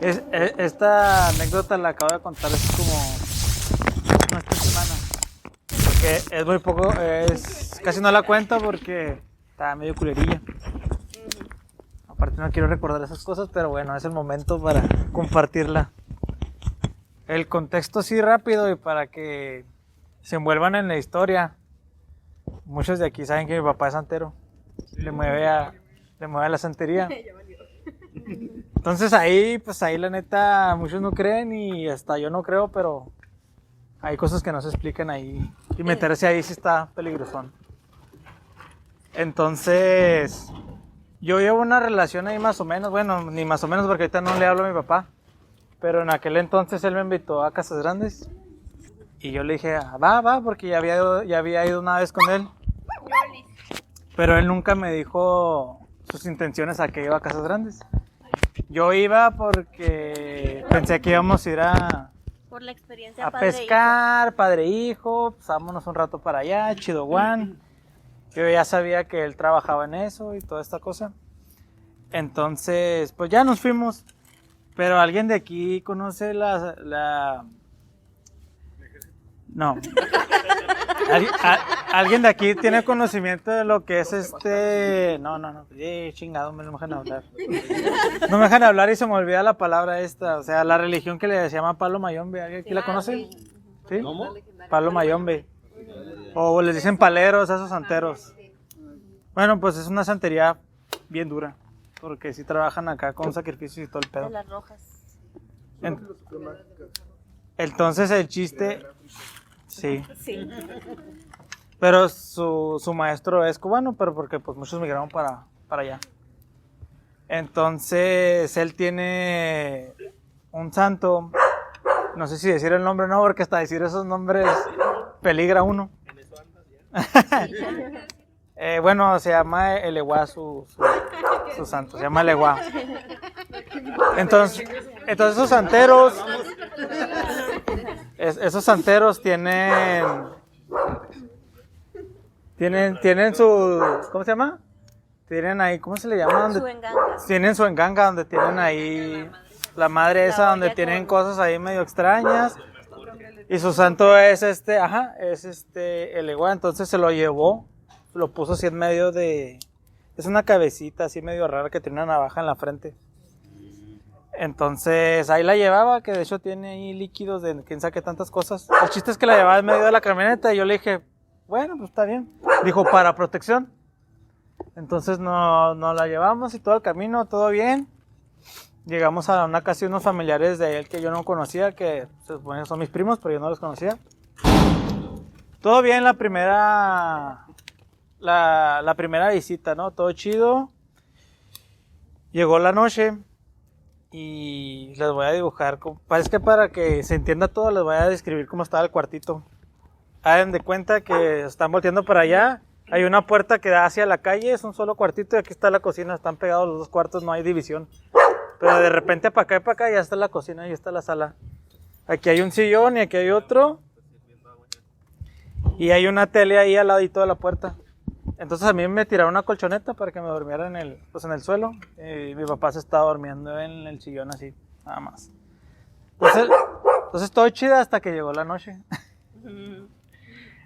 Esta anécdota la acabo de contar hace como unas 3 semanas. Porque es muy poco, casi no la cuento porque está medio culerilla. Aparte no quiero recordar esas cosas, pero bueno, es el momento para compartirla. El contexto sí rápido y para que se envuelvan en la historia. Muchos de aquí saben que mi papá es santero. Le mueve a la santería. Entonces ahí la neta, muchos no creen y hasta yo no creo, pero hay cosas que no se explican ahí. Y meterse ahí sí está peligrosón. Entonces, yo llevo una relación ahí más o menos, bueno, ni más o menos porque ahorita no le hablo a mi papá. Pero en aquel entonces él me invitó a Casas Grandes. Y yo le dije, va, porque ya había ido una vez con él. Pero él nunca me dijo sus intenciones a que iba a Casas Grandes. Yo iba porque pensé que íbamos a ir por la experiencia a pescar, padre-hijo, pues vámonos un rato para allá, chido Juan. Yo ya sabía que él trabajaba en eso y toda esta cosa. Entonces, pues ya nos fuimos. Pero alguien de aquí conoce No. ¿Alguien de aquí tiene conocimiento de lo que es No. Chingado, no me dejan hablar. No me dejan hablar y se me olvida la palabra esta. O sea, la religión que le llama Palo Mayombe. ¿Alguien aquí la conoce? ¿Sí? ¿Cómo? Palo Mayombe. O les dicen paleros a esos santeros. Bueno, pues es una santería bien dura. Porque sí trabajan acá con sacrificios y todo el pedo. De las rojas. Entonces el chiste... Sí. Pero su maestro es cubano, pero porque pues muchos migraron para allá. Entonces él tiene un santo, no sé si decir el nombre o no, porque hasta decir esos nombres peligra uno. Bueno, se llama Eleguá su santo, se llama Eleguá. Entonces esos santeros tienen su, ¿cómo se llama? Tienen ahí, ¿cómo se le llama? Su enganga. Tienen su enganga donde tienen ahí la madre esa, donde tienen cosas ahí medio extrañas. Y su santo es Eleguá. Entonces se lo llevó, lo puso así en medio de, es una cabecita así medio rara que tiene una navaja en la frente. Entonces ahí la llevaba, que de hecho tiene ahí líquidos de quién sabe qué tantas cosas. El chiste es que la llevaba en medio de la camioneta y yo le dije, bueno, pues está bien. Dijo, para protección. Entonces no la llevamos y todo el camino, todo bien. Llegamos a una casa de unos familiares de él que yo no conocía, que se supone que son mis primos, pero yo no los conocía. Todo bien la primera visita, ¿no? Todo chido. Llegó la noche. Y les voy a dibujar, parece que para que se entienda todo les voy a describir cómo estaba el cuartito. Hagan de cuenta que están volteando para allá, hay una puerta que da hacia la calle, es un solo cuartito y aquí está la cocina, están pegados los dos cuartos, no hay división. Pero de repente para acá ya está la cocina y está la sala. Aquí hay un sillón y aquí hay otro. Y hay una tele ahí al ladito de la puerta. Entonces a mí me tiraron una colchoneta para que me durmiera en el suelo. Y mi papá se estaba durmiendo en el sillón así, nada más. Entonces todo chido hasta que llegó la noche.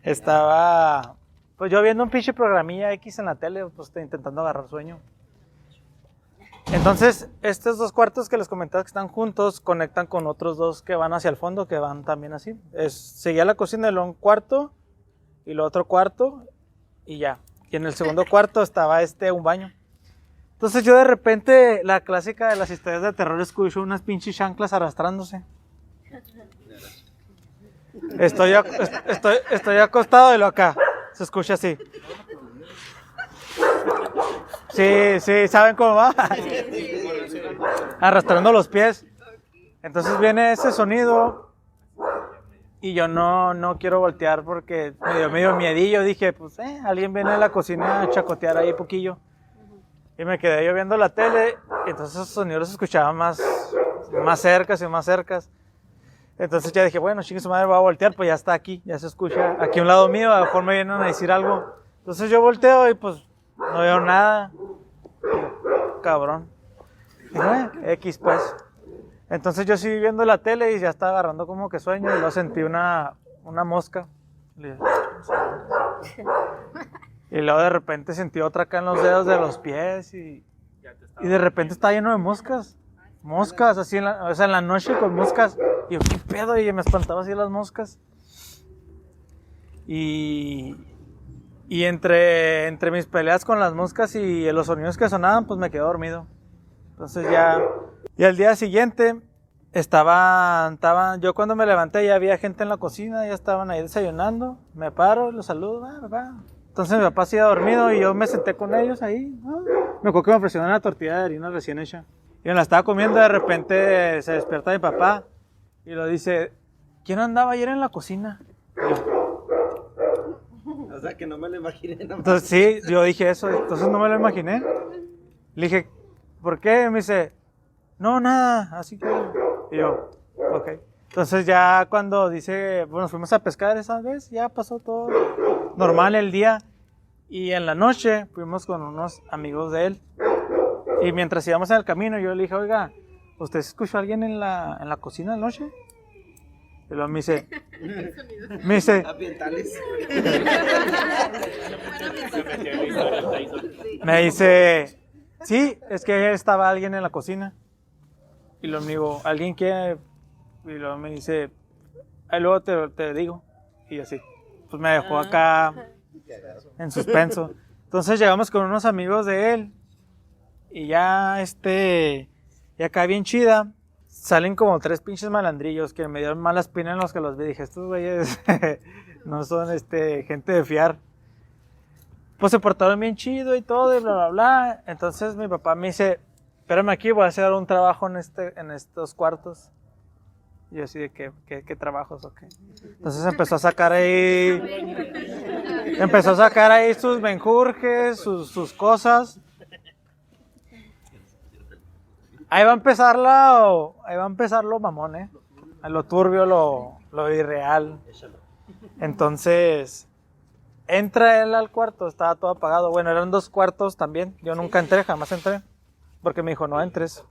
Estaba pues yo viendo un pinche programilla X en la tele, pues intentando agarrar sueño. Entonces estos dos cuartos que les comentaba que están juntos conectan con otros dos que van hacia el fondo, que van también así. Seguía la cocina de un cuarto y el otro cuarto y ya. Y en el segundo cuarto estaba un baño. Entonces yo de repente, la clásica de las historias de terror, escucho unas pinches chanclas arrastrándose. Estoy acostado y lo acá. Se escucha así. Sí, ¿saben cómo va? Arrastrando los pies. Entonces viene ese sonido. Y yo no quiero voltear porque me dio medio miedillo. Dije, pues, alguien viene a la cocina a chacotear ahí poquillo. Y me quedé yo viendo la tele. Y entonces esos sonidos se escuchaban más cercas y más cercas. Entonces ya dije, bueno, chingue su madre, voy a voltear. Pues ya está aquí, ya se escucha. Aquí a un lado mío, a lo mejor me vienen a decir algo. Entonces yo volteo y pues no veo nada. Cabrón. X pues. Entonces yo seguí viendo la tele y ya estaba agarrando como que sueño y luego sentí una mosca. Y luego de repente sentí otra acá en los dedos de los pies y de repente estaba lleno de moscas. Moscas, así en la noche con moscas. Y yo, ¿qué pedo? Y me espantaba así las moscas. Y entre mis peleas con las moscas y los sonidos que sonaban, pues me quedé dormido. Entonces y al día siguiente yo cuando me levanté ya había gente en la cocina, ya estaban ahí desayunando. Me paro, los saludo, papá. Entonces mi papá se iba dormido y yo me senté con ellos ahí. Me acuerdo que me ofrecieron una tortilla de harina recién hecha. Y me la estaba comiendo, de repente se despierta mi papá y lo dice, ¿quién andaba ayer en la cocina? O sea, que no me lo imaginé. Entonces sí, yo dije eso, entonces no me lo imaginé. Le dije, ¿por qué? Me dice, no, nada, así que... Y yo, ok. Entonces ya cuando dice, bueno, fuimos a pescar esa vez, ya pasó todo normal el día. Y en la noche fuimos con unos amigos de él. Y mientras íbamos en el camino, yo le dije, oiga, ¿usted escuchó a alguien en la cocina anoche? Y luego me dice, Ambientales. me dice, sí, es que estaba alguien en la cocina. Y luego me digo, ¿alguien qué? Y luego me dice, ahí luego te digo. Y así, pues me dejó acá en suspenso. Entonces llegamos con unos amigos de él. Y ya ya acá bien chida. Salen como 3 pinches malandrillos que me dieron mala espina en los que los vi. Dije, estos güeyes no son gente de fiar. Pues se portaron bien chido y todo, y bla, bla, bla. Entonces mi papá me dice, espérame aquí, voy a hacer un trabajo en estos cuartos. Y yo así de, ¿qué trabajos o qué? Entonces empezó a sacar ahí sus menjurjes, sus cosas. Ahí va a empezar lo mamón, lo turbio, lo irreal. Entonces, entra él al cuarto, estaba todo apagado. Bueno, eran 2 cuartos también. Yo nunca entré, jamás entré. Porque me dijo, no entres.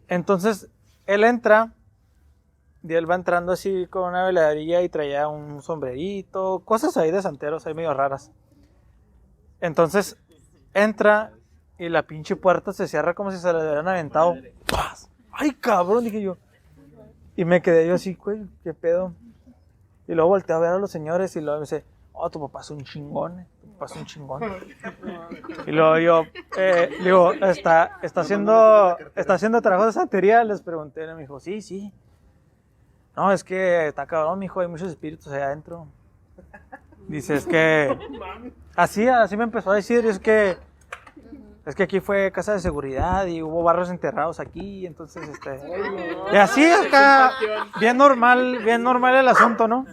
Entonces, él entra. Y él va entrando así con una veladrilla y traía un sombrerito. Cosas ahí de santeros, ahí medio raras. Entonces, entra. Y la pinche puerta se cierra como si se le hubieran aventado. ¡Paz! ¡Ay, cabrón! Dije yo. Y me quedé yo así, güey, ¿qué pedo? Y luego volteé a ver a los señores y luego me dice, oh, tu papá es un chingón, tu papá es un chingón. Y luego yo, digo, ¿está haciendo trabajo de santería? Les pregunté, y me dijo, sí. No, es que está cabrón, mijo, hay muchos espíritus allá adentro. Dice, es que... Así me empezó a decir, es que aquí fue casa de seguridad y hubo barros enterrados aquí, entonces y así acá, bien normal el asunto, ¿no?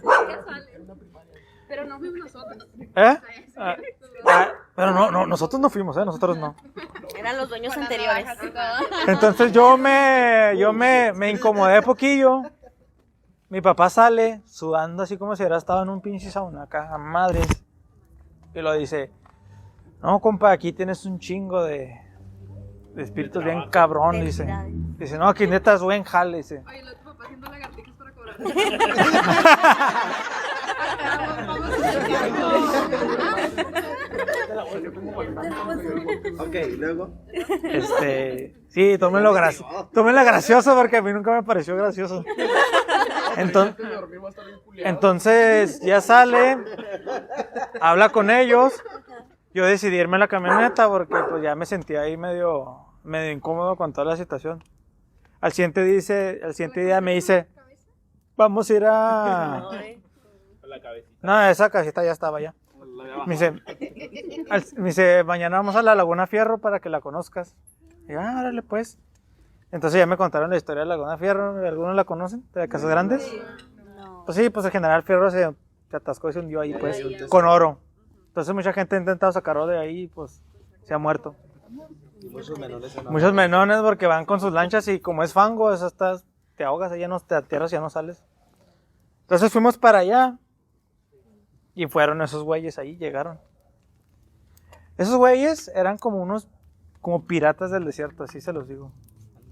Pero no fuimos nosotros. Pero no, nosotros no fuimos, nosotros no. Eran los dueños anteriores. Entonces yo me incomodé poquillo. Mi papá sale sudando así como si hubiera estado en un pinche sauna acá, a madres. Y lo dice, no, compa, aquí tienes un chingo de espíritus bien cabrón, dice. Dice, no, aquí neta es buen jale, dice. Oye, lo tu papá haciendo lagartijas para cobrar. Ok, luego. Sí, tómenla gracioso porque a mí nunca me pareció gracioso. Entonces ya sale, habla con ellos. Yo decidí irme a la camioneta porque pues ya me sentía ahí medio incómodo con toda la situación. Al siguiente día me dice, vamos a ir a... No, esa casita ya estaba ya. Me dice, mañana vamos a la Laguna Fierro para que la conozcas. Y yo, órale pues. Entonces ya me contaron la historia de la Laguna Fierro. ¿Algunos la conocen? ¿De Casas Grandes? No. Pues sí, pues el general Fierro se atascó y se hundió ahí pues, con oro. Entonces mucha gente ha intentado sacarlo de ahí y pues se ha muerto. Y Muchos menones porque van con sus lanchas y como es fango, te ahogas, ya no te atierras, ya no sales. Entonces fuimos para allá y fueron esos güeyes ahí, llegaron. Esos güeyes eran como piratas del desierto, así se los digo.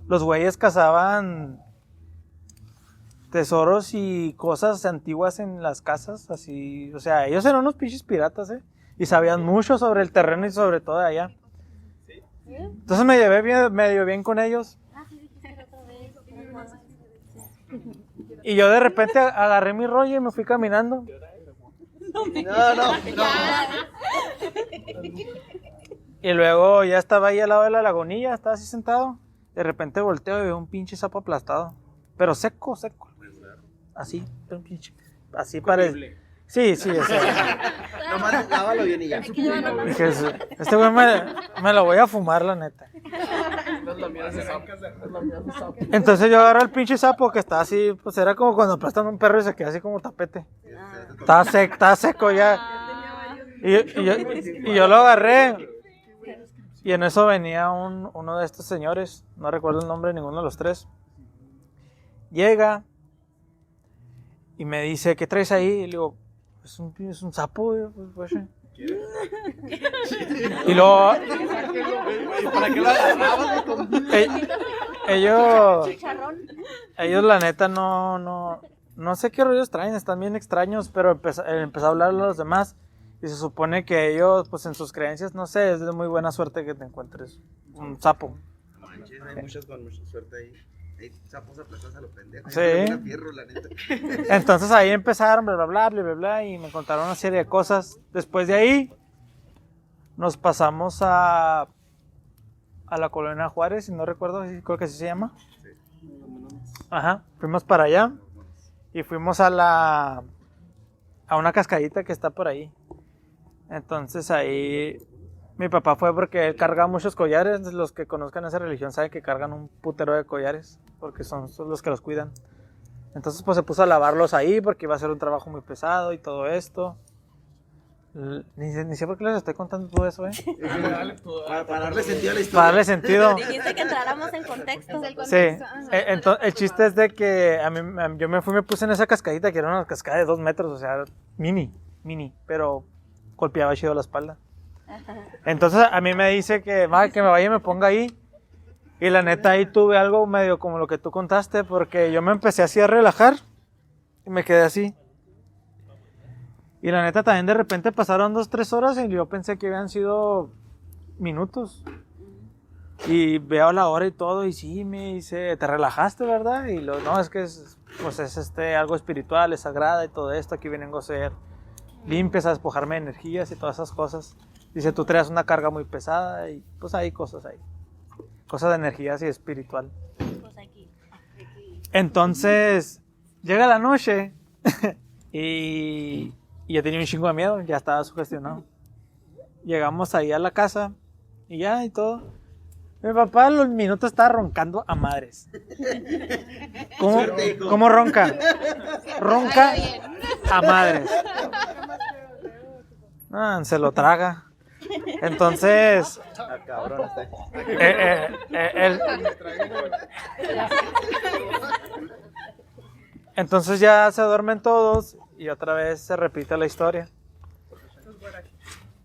los güeyes cazaban tesoros y cosas antiguas en las casas, así, o sea, ellos eran unos pinches piratas, y sabían mucho sobre el terreno y sobre todo de allá. Entonces me llevé medio bien con ellos. Y yo de repente agarré mi rollo y me fui caminando. No. Y luego ya estaba ahí al lado de la lagunilla, estaba así sentado. De repente volteo y veo un pinche sapo aplastado. Pero seco. Así, un pinche. Así parece. Sí, o sea. Nomás lávalo bien y ya. Dije, este güey me lo voy a fumar, la neta. Entonces yo agarro el pinche sapo que está así, pues era como cuando aplastan un perro y se queda así como tapete. Estaba seco ya. Y yo lo agarré. Y en eso venía uno de estos señores, no recuerdo el nombre de ninguno de los tres. Llega y me dice, ¿qué traes ahí? Y le digo, es un sapo, pues. Y luego ¿Para qué lo agarrabas? ellos la neta no sé qué rollos traen, están bien extraños, pero empezó a hablar a los demás y se supone que ellos, pues en sus creencias, no sé, es de muy buena suerte que te encuentres un sapo. Manches, hay muchos con mucha suerte ahí. Hay sapos aplastados a los pendejos. Sí. Fierro, la neta. Entonces ahí empezaron, bla, y me contaron una serie de cosas. Después de ahí, nos pasamos a la colonia Juárez, si no recuerdo, creo que así se llama. Ajá, fuimos para allá y fuimos a una cascadita que está por ahí. Entonces ahí mi papá fue porque él carga muchos collares. Los que conozcan esa religión saben que cargan un putero de collares porque son los que los cuidan. Entonces pues se puso a lavarlos ahí porque iba a ser un trabajo muy pesado y todo esto. Ni sé por qué les estoy contando todo eso, Para darle sentido a la historia. Para darle sentido. Dijiste que entráramos en contexto. Sí, entonces el chiste es de que yo me puse en esa cascadita que era una cascada de 2 metros, o sea, mini, pero golpeaba chido la espalda. Entonces a mí me dice que me vaya y me ponga ahí. Y la neta ahí tuve algo medio como lo que tú contaste, porque yo me empecé así a relajar y me quedé así. Y la neta también de repente pasaron 2-3 horas y yo pensé que habían sido minutos. Y veo la hora y todo y sí, me dice, ¿te relajaste, verdad? Y no, es que es algo espiritual, es sagrada y todo esto, aquí vengo a ser limpias, a despojarme de energías y todas esas cosas. Dice, tú traes una carga muy pesada y pues hay cosas ahí. Cosas de energías y espiritual. Pues aquí. Entonces, llega la noche y yo tenía un chingo de miedo, ya estaba sugestionado. Llegamos ahí a la casa y ya y todo. Mi papá a los minutos estaba roncando a madres. ¿Cómo ronca? Ronca a madres. Se lo traga. Entonces, Cabrón, está entonces ya se duermen todos y otra vez se repite la historia.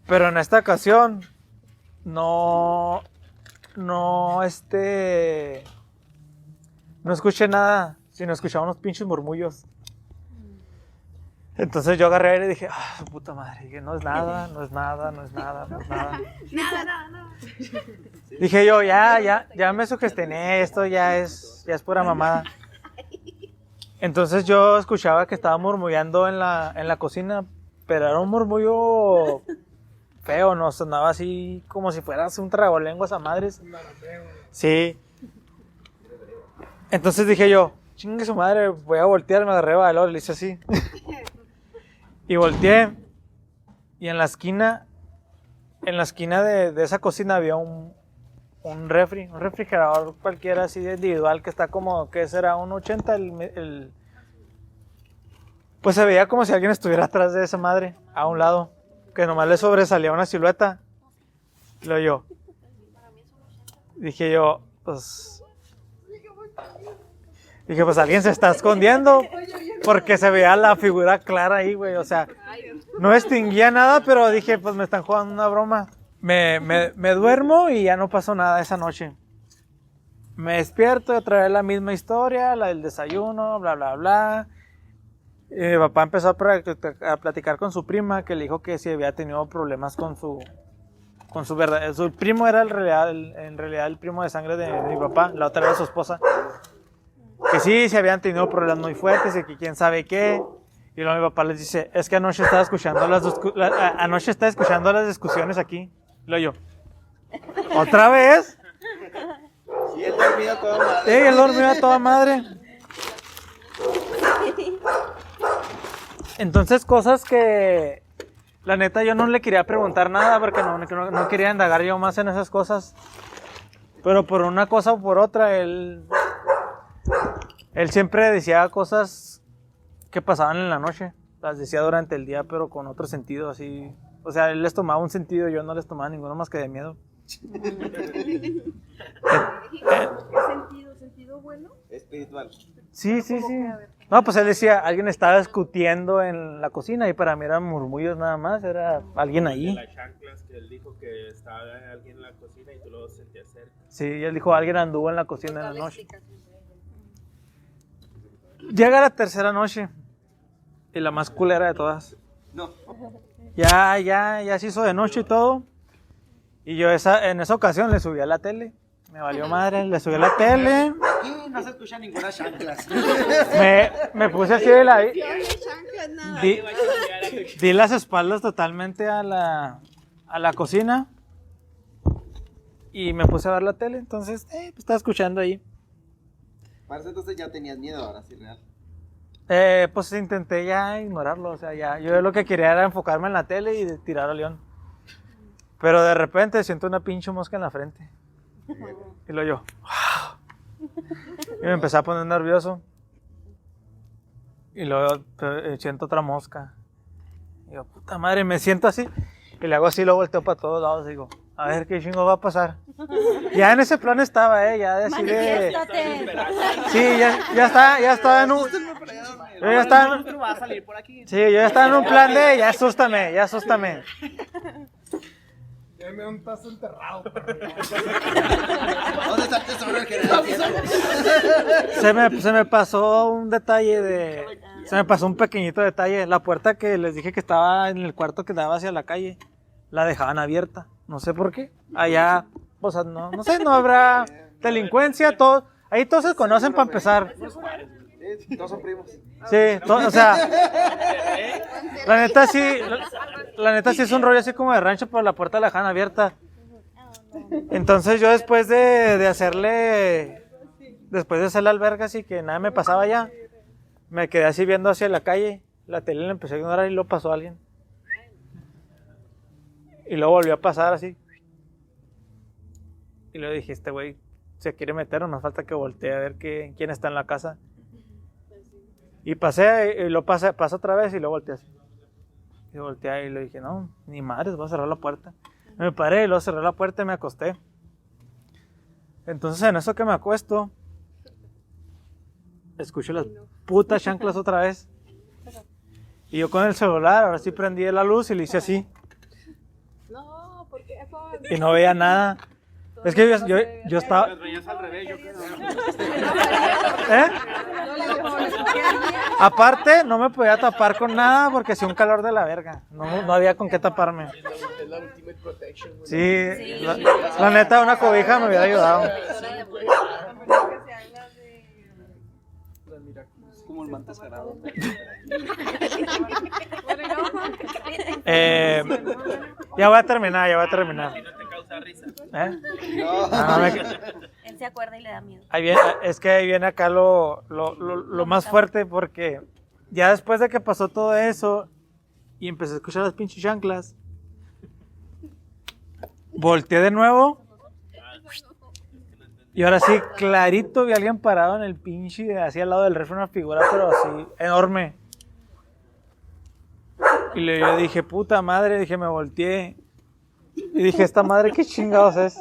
Pero en esta ocasión no escuché nada, sino escuchaba unos pinches murmullos. Entonces yo agarré y le dije, su puta madre, dije, no es nada. Nada. Dije yo, ya me sugestioné, esto ya es pura mamada. Entonces yo escuchaba que estaba murmullando en la cocina, pero era un murmullo feo, no sonaba así como si fueras un tragolenguas a madres. Sí. Entonces dije yo, chingue su madre, voy a voltear, me agarré valor, le hice así. Y volteé y en la esquina de esa cocina había un refrigerador cualquiera así individual que está como, ¿qué será? Un 80 pues se veía como si alguien estuviera atrás de esa madre, a un lado, que nomás le sobresalía una silueta. Dije yo, pues alguien se está escondiendo, porque se veía la figura clara ahí, güey, o sea, no distinguía nada, pero dije, pues me están jugando una broma. Me duermo y ya no pasó nada esa noche. Me despierto y otra vez la misma historia, la del desayuno, bla, bla, bla. Mi papá empezó a platicar con su prima, que le dijo que si había tenido problemas con su verdad. Su primo era en realidad el primo de sangre de mi papá, la otra era su esposa. Que sí, se habían tenido problemas muy fuertes y que quién sabe qué. Y luego mi papá les dice, es que anoche estaba escuchando las discusiones aquí. Y luego yo, ¿otra vez? Y él dormido toda madre. Sí, él dormía a toda madre. Entonces, cosas que la neta yo no le quería preguntar nada porque no quería indagar yo más en esas cosas. Pero por una cosa o por otra, él siempre decía cosas que pasaban en la noche. Las decía durante el día, pero con otro sentido, así. O sea, él les tomaba un sentido y yo no les tomaba ninguno más que de miedo. ¿Sentido bueno? Espiritual. Sí. No, pues él decía, alguien estaba discutiendo en la cocina y para mí eran murmullos nada más, era alguien ahí. Las chanclas que él dijo que estaba alguien en la cocina y tú lo sentías cerca. Sí, él dijo, alguien anduvo en la cocina en la noche. Llega la tercera noche y la más culera de todas. No. Ya se hizo de noche y todo. Y yo en esa ocasión le subí a la tele. Me valió madre, le subí a la tele. Aquí no se escucha ninguna chanclas. Me puse así de la... Di las espaldas totalmente a la cocina. Y me puse a ver la tele. Entonces, pues estaba escuchando ahí. Parece entonces ya tenías miedo, ahora sí, real. Pues intenté ya ignorarlo. O sea, ya yo lo que quería era enfocarme en la tele y tirar a León. Pero de repente siento una pinche mosca en la frente. Y lo yo. Y me empecé a poner nervioso. Y luego siento otra mosca. Y yo, puta madre, me siento así. Y le hago así, lo volteo para todos lados. Digo, a ver qué chingo va a pasar. Ya en ese plan estaba, ya de así de. Sí, ya estaba en un. Yo ya estaba. Sí, yo ya estaba en un plan de, ya asústame. Deme un tazo enterrado. ¿Dónde está el tesoro del general? Se me pasó un detalle se me pasó un pequeñito detalle. La puerta que les dije que estaba en el cuarto que daba hacia la calle, la dejaban abierta. No sé por qué. Allá, o sea, no sé, no habrá delincuencia, ahí todos se conocen para empezar. Sí, todos son primos. Sí, o sea, la neta sí es un rollo así como de rancho, pero la puerta la dejan abierta. Entonces yo después de hacerle alberga así que nada me pasaba ya, me quedé así viendo hacia la calle, la tele la empecé a ignorar y luego pasó alguien. Y luego volvió a pasar así. Y luego dije, este güey se quiere meter, no falta que voltee a ver quién está en la casa. Y pasé, y lo pasé otra vez y luego volteé así. Y volteé y le dije, no, ni madres, voy a cerrar la puerta. Me paré y luego cerré la puerta y me acosté. Entonces en eso que me acuesto, escucho las putas chanclas otra vez. Y yo con el celular, ahora sí prendí la luz y le hice así. No, ¿por qué? Y no veía nada. Es que yo estaba... Las veías al revés, yo creo. Aparte, no me podía tapar con nada porque hacía un calor de la verga. No había con qué taparme. Es la ultimate protection, güey. Sí, la neta, una cobija me hubiera ayudado. Es como el manto sagrado. Ya voy a terminar. No te causa risa. Él se acuerda y le da miedo. Es que ahí viene acá lo más fuerte porque ya después de que pasó todo eso y empecé a escuchar las pinches chanclas, volteé de nuevo y ahora sí, clarito vi a alguien parado en el pinche, así al lado del refri, una figura pero así, enorme. Y yo dije, puta madre, dije, me volteé. Y dije, esta madre, ¿qué chingados es?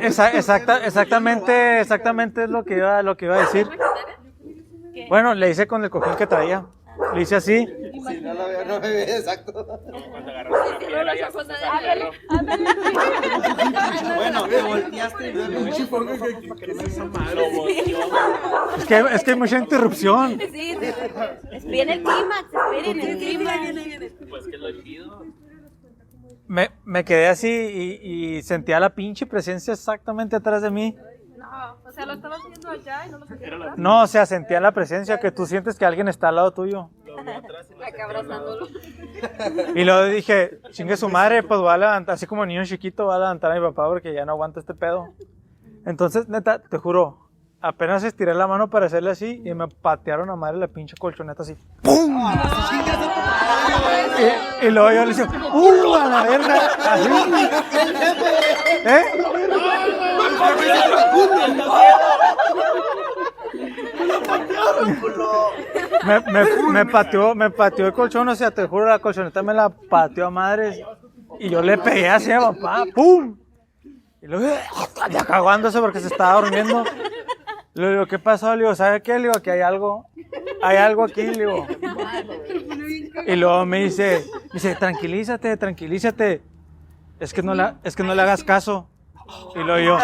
Exactamente es lo que iba a decir. Bueno, le hice con el cojín que traía. Le hice así. Si no lo veo, no me ve, exacto. cierro los ojos, nadie me ve. Bueno, te volteaste y Es que hay mucha interrupción. Sí, viene el clímax, esperen el clímax. Pues que lo pido. Me quedé así y sentía la pinche presencia exactamente atrás de mí. No, o sea, lo estabas viendo allá y no lo sentías atrás. No, o sea, sentía la presencia que tú sientes que alguien está al lado tuyo. Acá abrazándolo. Y luego dije, chingue su madre, pues voy a levantar, así como niño chiquito, voy a levantar a mi papá porque ya no aguanto este pedo. Entonces, neta, te juro, apenas estiré la mano para hacerle así y me patearon a madre la pinche colchoneta así. ¡Pum! Y luego yo le decía, a la verga! Así. ¿Eh? Me pateó el colchón, o sea, te juro, la colchoneta me la pateó a madres y yo le pegué así a papá, ¡pum! Y luego, ya cagándose porque se estaba durmiendo. Le digo, ¿qué pasó? Le digo, ¿sabe qué? Le digo, que hay algo aquí, le digo. Y luego me dice, tranquilízate, es que no le hagas caso. Y luego yo,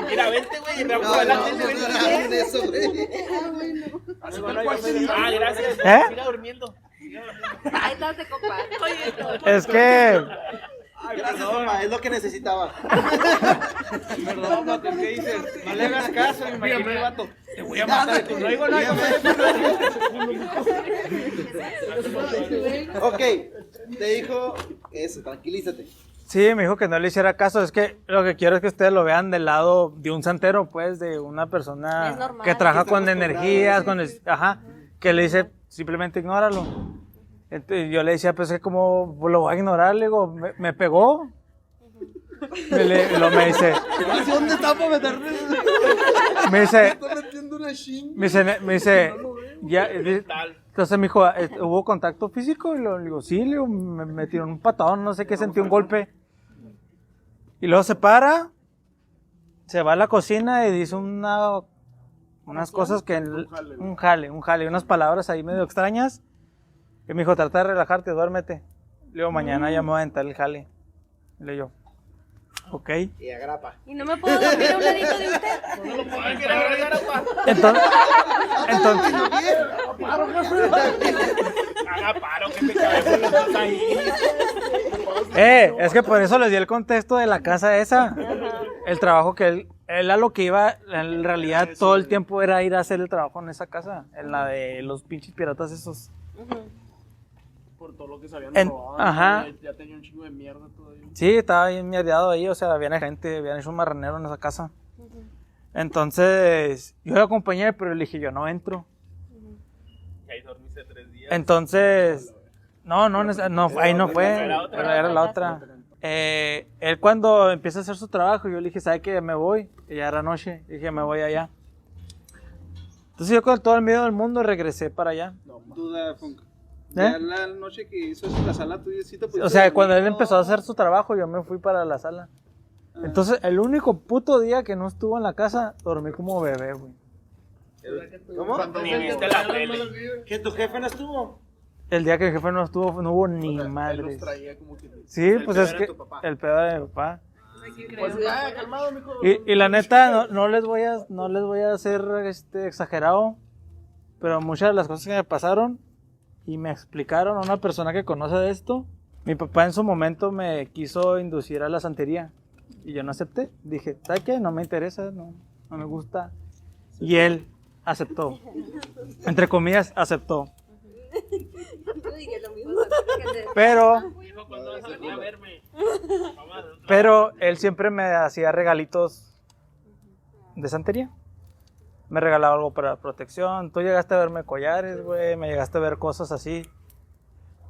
Mira, vente, güey. Gracias. Siga durmiendo. Ahí estás de compa. es que... Gracias, mamá, es lo que necesitaba. Perdón, vato, ¿qué dices? No le hagas caso, me imagino el vato. Te voy a matar. No digo nada. Ok, te dijo eso, tranquilízate. Sí, me dijo que no le hiciera caso. Es que lo que quiero es que ustedes lo vean del lado de un santero, pues, de una persona Es normal. que trabaja Que está con energías, que le dice, simplemente ignóralo. Entonces, yo le decía, pues, que como lo voy a ignorar, le digo, me pegó. Luego me dice, ¿Dónde está para meterme? me dice, Está metiendo una ching. me dice, ya, entonces me dijo, ¿hubo contacto físico? Y le digo, sí, le digo, me tiró un patadón, no sé qué, sentí un golpe. Y luego se para, se va a la cocina y dice unas cosas que... Un jale, unas palabras ahí medio extrañas. Y me dijo, trata de relajarte, duérmete. Le digo, mañana ya me voy a aventar el jale. Y le digo, ok. Y agrapa. ¿Y no me puedo dormir a un ladito de usted? Entonces, Haga paro, que me cabe los dos ahí. es que por eso les di el contexto de la casa esa. El trabajo que él a lo que iba, en realidad todo el tiempo era ir a hacer el trabajo en esa casa, en la de los pinches piratas esos. Por todo lo que se habían En- robado. ajá. Ya tenía un chingo de mierda todavía. Sí, estaba bien mierdeado ahí, o sea, había gente, habían hecho un marranero en esa casa. Entonces, yo lo acompañé, pero le dije, yo no entro. Y ahí dormiste 3 días. Entonces, no, ahí no fue, era la otra. Él cuando empieza a hacer su trabajo, yo le dije, ¿sabe qué? Me voy. Y ya era noche, dije, me voy allá. Entonces yo con todo el miedo del mundo regresé para allá. Duda, Funk. ¿Eh? Ya la noche que hizo eso en la sala tuya, sí te pudiste O sea, cuando él dormir, empezó a hacer su trabajo, yo me fui para la sala. Entonces, el único puto día que no estuvo en la casa, dormí como bebé, güey. ¿Cómo? Ni viste la tele. ¿Que tu jefe no estuvo? El día que el jefe no estuvo, no hubo ni Él madres. los traía como que... Sí, El pues pedo es era que tu papá. el pedo de mi papá. Pues ya, calmado, mijo. Y la neta, no les voy a hacer exagerado, pero muchas de las cosas que me pasaron y me explicaron a una persona que conoce de esto, mi papá en su momento me quiso inducir a la santería y yo no acepté. Dije, ¿sabes qué? No me interesa, no me gusta. Y él aceptó. Entre comillas, aceptó. Yo diría lo mismo. Pero Dijo, ¿cuándo vas a venir a verme? Pero él siempre me hacía regalitos de santería. Me regalaba algo para protección. Tú llegaste a verme collares, güey. Me llegaste a ver cosas así.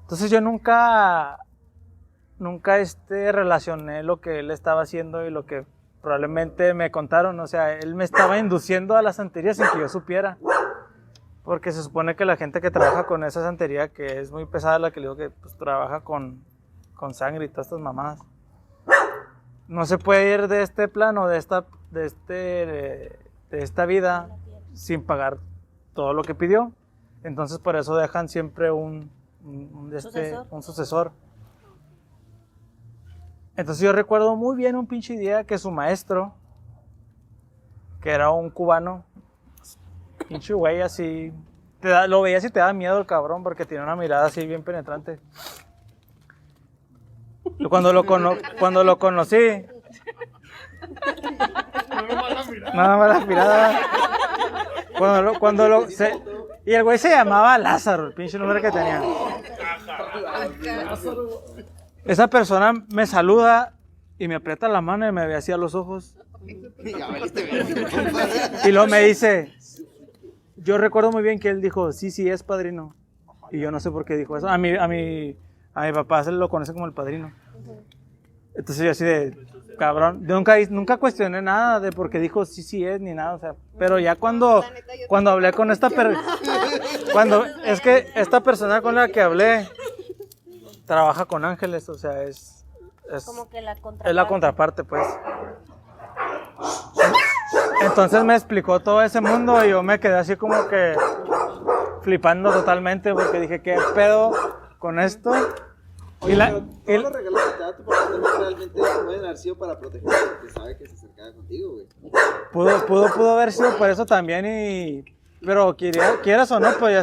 Entonces yo nunca relacioné lo que él estaba haciendo y lo que probablemente me contaron. O sea, él me estaba induciendo a la santería sin que yo supiera. Porque se supone que la gente que trabaja con esa santería, que es muy pesada, la que le digo que pues, trabaja con sangre y todas estas mamadas, no se puede ir de este plano, de esta vida, sin pagar todo lo que pidió. Entonces por eso dejan siempre un sucesor. Entonces yo recuerdo muy bien un pinche día que su maestro, que era un cubano, pinche güey así, lo veías y te da miedo el cabrón porque tiene una mirada así bien penetrante. Cuando lo conocí, nada más la mirada. Y el güey se llamaba Lázaro, el pinche nombre que tenía. Esa persona me saluda y me aprieta la mano y me ve así a los ojos. Y luego me dice, yo recuerdo muy bien que él dijo, sí, es padrino. Y yo no sé por qué dijo eso. A mi papá se lo conoce como el padrino. Entonces yo así de, cabrón, nunca cuestioné nada de por qué dijo sí es ni nada, o sea, pero ya cuando hablé con esta es que esta persona con la que hablé trabaja con ángeles, o sea, es como que la contraparte. Es la contraparte, pues. Entonces me explicó todo ese mundo y yo me quedé así como que flipando totalmente porque dije, ¿qué pedo con esto? Oye, pero todos los regalos que te da tu papá también realmente pueden haber sido para protegerte porque sabe que se acercaba contigo, güey. Pudo haber sido por eso también pero quieras o no, pues ya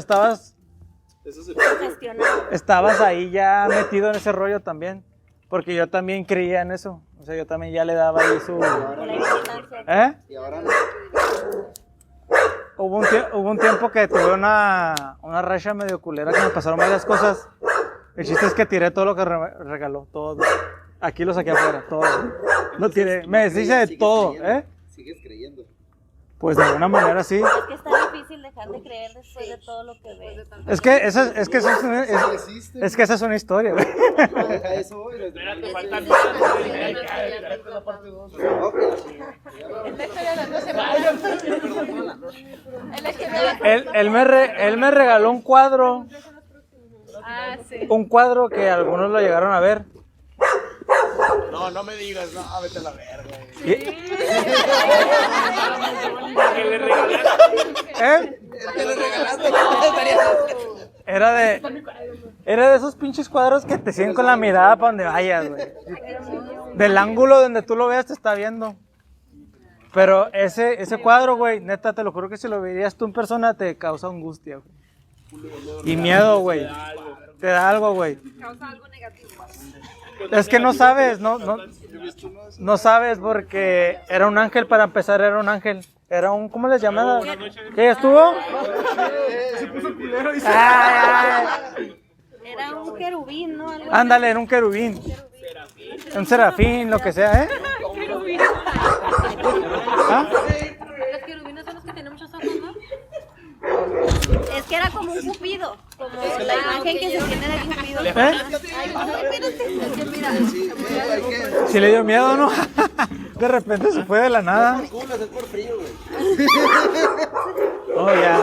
estabas ahí ya metido en ese rollo también, porque yo también creía en eso, o sea, yo también ya le daba ahí su... Y ahora no. Hubo un tiempo que tuve una racha medio culera que me pasaron varias cosas. El chiste es que tiré todo lo que regaló, todo. Aquí lo saqué afuera, todo. Lo tiré, me deshice de todo, ¿Sigues creyendo? Pues de alguna manera sí. Es que está difícil dejar de creer después de todo lo que ves. Es que esa es una historia, güey. Eso voy. Espérate, falta la parte 2. Él me regaló un cuadro. Ah, sí. Un cuadro que algunos lo llegaron a ver. No me digas, no, vete a la verga. ¿Qué le regalaste? ¿Qué le regalaste? Era de esos pinches cuadros que te siguen con la mirada para donde vayas, güey. Del ángulo donde tú lo veas te está viendo. Pero ese cuadro, güey, neta, te lo juro que si lo verías tú en persona te causa angustia, güey. Y miedo, güey. Te da algo, güey. Causa algo negativo. Es que no sabes, no sabes porque era un ángel, para empezar era un ángel. Era un, ¿cómo les llamaban? ¿Qué estuvo? Se puso culero y Era un querubín, ¿no? Ándale, era un querubín. Un serafín, lo que sea, ¿eh? ¿Ah? Los querubines son los que tienen muchos ojos, ¿no? Es que era como un cupido, como la imagen que se tiene del cupido. ¿Eh? Ay, espérate, es que mira. Si le dio miedo, ¿no? De repente se fue de la nada. Es por frío, güey. Oh, ya.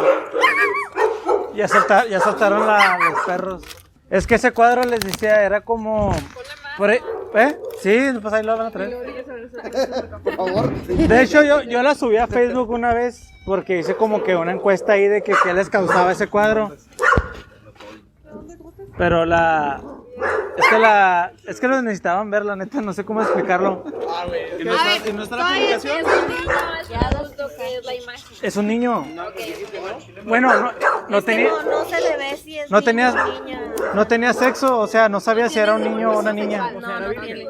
Ya soltaron los perros. Es que ese cuadro les decía, era como... Sí, pues ahí lo van a traer. Por favor. De hecho, yo la subí a Facebook una vez porque hice como que una encuesta ahí de que qué les causaba ese cuadro. Pero es que lo necesitaban ver, la neta, no sé cómo explicarlo. ¿Y no está la publicación? Ya adulto que es la imagen. Es un niño. Bueno, no tenía... No se le ve si es No niño tenía, o niña. no tenía sexo, o sea, no sabía si era un niño o una niña. No tiene.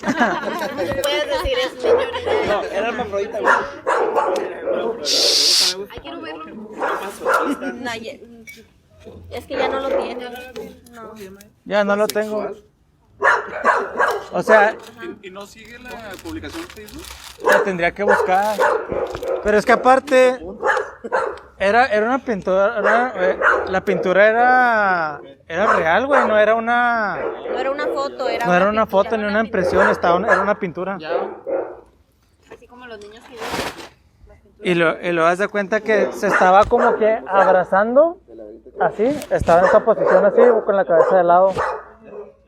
Puedes decir es niño o niña. No, era hermafrodita, güey. Ay, quiero verlo. Es que ya no lo tiene. No. Ya no lo tengo. O sea, ¿Y no sigue la publicación en Facebook? la tendría que buscar. Pero es que aparte, era una pintura, la pintura era real, güey, no era una... No era una foto, era No era una foto ni una impresión, era una pintura. Así como los niños que Y lo das de cuenta que se estaba como que abrazando, así, estaba en esa posición así, con la cabeza de lado.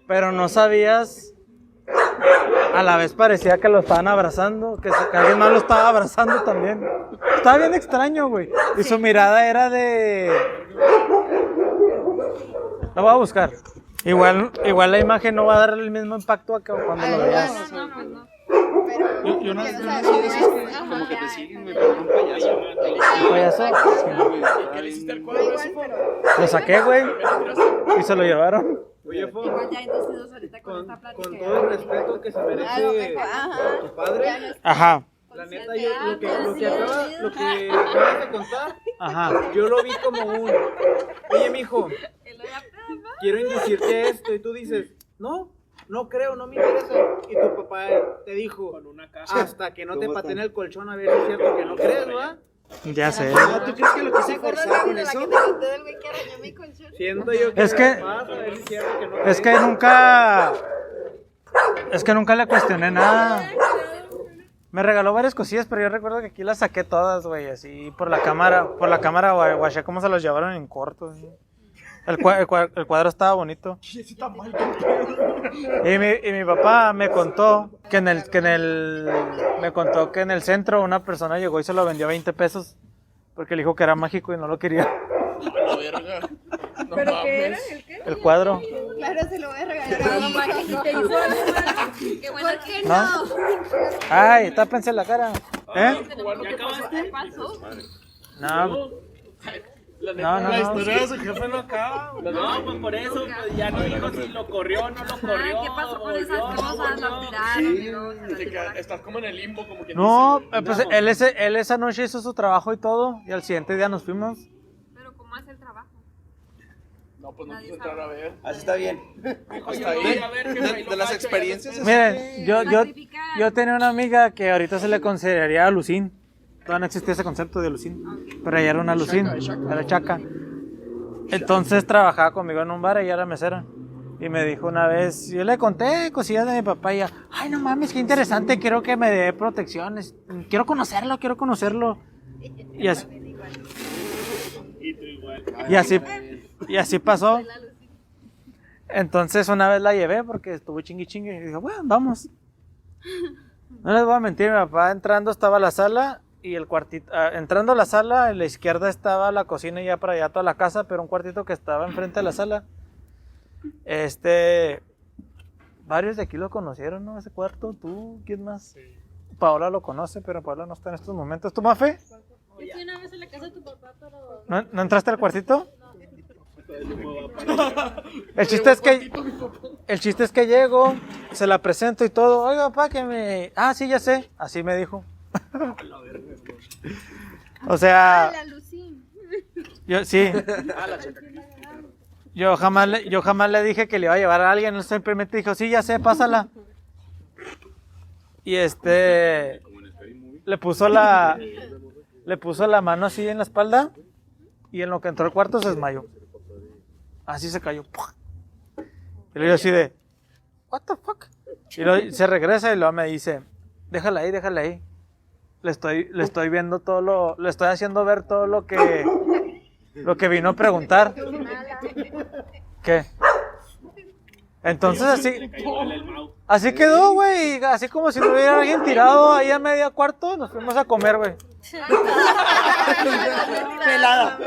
Pero no sabías, a la vez parecía que lo estaban abrazando, que alguien más lo estaba abrazando también. Estaba bien extraño, güey. Y su mirada era de Lo voy a buscar. Igual la imagen no va a dar el mismo impacto a que cuando lo veas. No, pues no. Pero, Yo no o sé sea, si es no güey, es- como que ajá. te siguen, güey, pero un payaso. ¿Un payaso? ¿Qué le hiciste al cuadro ese, po? Lo saqué, güey. Y se lo llevaron. Oye, Fo, Igual ya inducidos ahorita con esta con plática. todo el respeto que se A lo merece mejor, ajá. tu padre, Ajá. la neta, yo lo que acabas de contar, Ajá. yo lo vi como oye, mijo, quiero inducirte a esto, y tú dices, no creo, no me interesa, y tu papá te dijo, hasta que no te pateen el colchón, a ver si es cierto que no crees, ¿verdad? Ya sé. Ah, ¿tú crees que lo quise ¿Te acuerdas forzar de con la eso? que te conté del güey que arañó mi colchón? Siento yo que Es que- vas a ver si es cierto que no Es que nunca le cuestioné nada. Me regaló varias cosillas, pero yo recuerdo que aquí las saqué todas, güey, así por la cámara guaché cómo se los llevaron en corto. Así. El cuadro estaba bonito. Y mi papá me contó que en el centro una persona llegó y se lo vendió a 20 pesos porque le dijo que era mágico y no lo quería. La verga. No ¿Pero qué era? mames. ¿El qué? El cuadro. Claro, se lo voy a regalar a mi Mamá, hijo. ¿qué te hizo algo malo? Qué buena ¿Por qué ¿No? no? Ay, tápense la cara. ¿Eh? ¿Qué pasó? No. La No. historia de su jefe no acaba. No, pues por eso, pues ya no dijo si lo corrió o no lo corrió. ¿Qué pasó con esas volvió, no cosas? volvió. ¿Lo tiraron? Sí, ¿No? Te quedas- Estás como en el limbo, como que No, pues él esa noche hizo su trabajo y todo, y al siguiente día nos fuimos. Pero ¿cómo hace el trabajo? No, pues no quise entrar a ver. Así está bien. Hasta ahí, a ver, que De las experiencias Miren, yo tenía una amiga que ahorita se le consideraría alucín. Todavía no existía ese concepto de alucín, pero ella era una alucín, era chaca. Entonces trabajaba conmigo en un bar, ella era mesera. Y me dijo una vez, yo le conté cosillas de mi papá y ella, ay no mames, qué interesante, quiero que me dé protecciones, quiero conocerlo. Y así pasó. Entonces una vez la llevé porque estuvo chingui y dijo, bueno, vamos. No les voy a mentir, mi papá entrando estaba la sala y el cuartito, entrando a la sala, en la izquierda estaba la cocina y ya para allá toda la casa, pero un cuartito que estaba enfrente de la sala. Varios de aquí lo conocieron, ¿no? Ese cuarto, tú, ¿quién más? Paola lo conoce, pero Paola no está en estos momentos. ¿Tú, Mafe? Yo fui una vez a la casa de tu papá, pero... ¿No entraste al cuartito? El chiste es que llego, se la presento y todo. Oiga, papá, que me... Ah, sí, ya sé. Así me dijo. O sea, La Lucín. yo sí. Yo jamás le dije que le iba a llevar a alguien. Él simplemente dijo, sí, ya sé, pásala. Y le puso la mano así en la espalda y en lo que entró al cuarto se desmayó. Así se cayó. Y luego yo así de, what the fuck? Y luego se regresa y luego me dice, déjala ahí. Le estoy viendo le estoy haciendo ver todo lo que vino a preguntar. ¿Qué? Entonces así quedó, güey, así como si no hubiera alguien tirado ahí a media cuarto, nos fuimos a comer, güey. Pelada.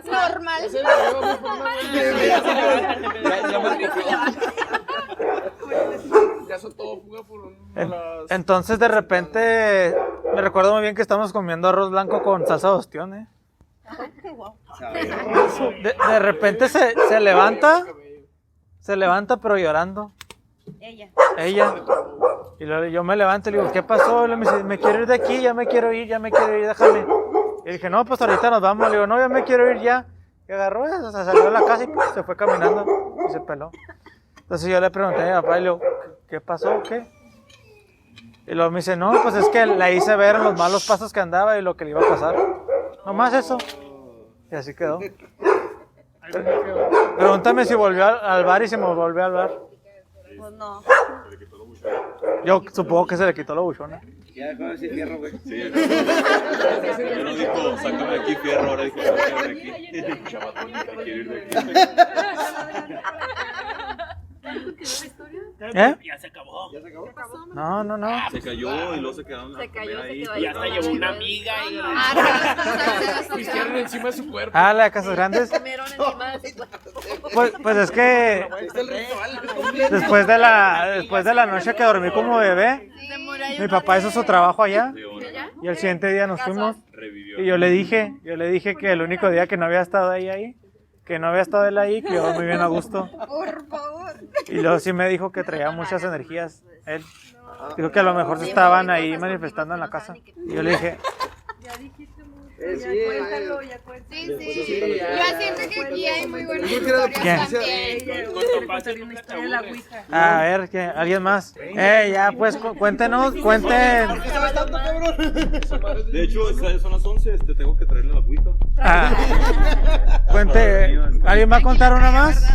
Normal. Ya son todo fuga por Entonces de repente me recuerdo muy bien que estamos comiendo arroz blanco con salsa de ostión, De repente se levanta pero llorando. Ella. Y luego yo me levanto y le digo, ¿qué pasó? Y le dice, me quiero ir de aquí, ya me quiero ir, déjame. Y dije, no, pues ahorita nos vamos. Le digo, no, ya me quiero ir ya. Y agarró, se salió de la casa y se fue caminando y se peló. Entonces yo le pregunté a mi papá y le digo, ¿qué pasó o qué? Y luego me dice, no, pues es que la hice ver en los malos pasos que andaba y lo que le iba a pasar. Nomás eso. Y así quedó. Pregúntame si volvió al bar y se me volvió al bar. Pues no. Yo supongo que se le quitó la buchona. Ya dejó de decir fierro, güey. Sí, ya no dijo, sácame de aquí, fierro, ahora dijo, sácame de aquí. Quiero ir de aquí. ¿Eh? Ya se acabó. No. Se cayó y luego se quedaron Se cayó, se ahí. quedó Y hasta llevó una amiga y Pistearon encima de su cuerpo. Ah, la de Casas Grandes. Comieron encima de su cuerpo. Pues es que después de la noche que dormí como bebé, mi papá hizo su trabajo allá y el siguiente día nos fuimos y yo le dije que el único día que no había estado ahí, que no había estado él ahí, que iba muy bien a gusto. Por favor. Y luego sí me dijo que traía muchas energías él. Dijo que a lo mejor se estaban ahí manifestando en la casa. Y yo le dije, Cuéntalo, ya cuéntalo. Sí, sí. Yo siento que aquí hay muy buenas ¿Quién? historias también. Una historia de la Ouija. a ver, ¿alguien más? Ya pues cuenten. De hecho, son las 11, te tengo que traerle la agüita. Cuente, ¿alguien va a contar una más?